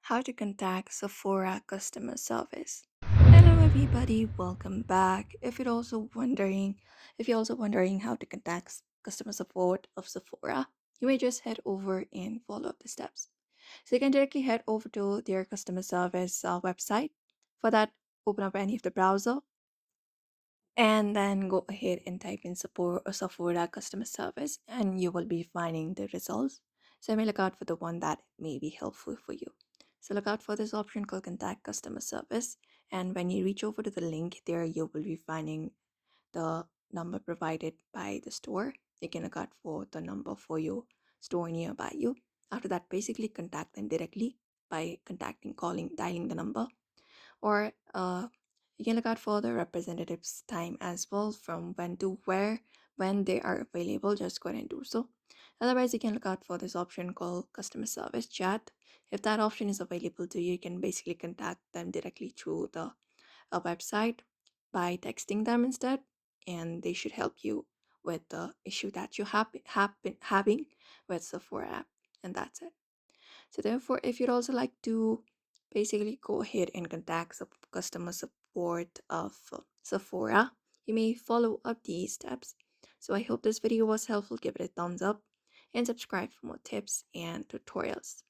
How to contact Sephora customer service. Hello everybody, welcome back. If you're also wondering how to contact customer support of Sephora, you may just head over and follow up the steps. So you can directly head over to their customer service website. For that, open up any of the browser and then go ahead and type in support or Sephora customer service and you will be finding the results. So you may look out for the one that may be helpful for you. So look out for this option called contact customer service, and when you reach over to the link there you will be finding the number provided by the store. You can look out for the number for your store nearby you. After that, basically contact them directly by dialing the number, or you can look out for the representatives time as well, from when to where. When they are available, just go ahead and do so. Otherwise, you can look out for this option called customer service chat. If that option is available to you, you can basically contact them directly through the website by texting them instead, and they should help you with the issue that you have been having with Sephora app, and that's it. So therefore, if you'd also like to basically go ahead and contact customer support of Sephora, you may follow up these steps. So I hope this video was helpful. Give it a thumbs up and subscribe for more tips and tutorials.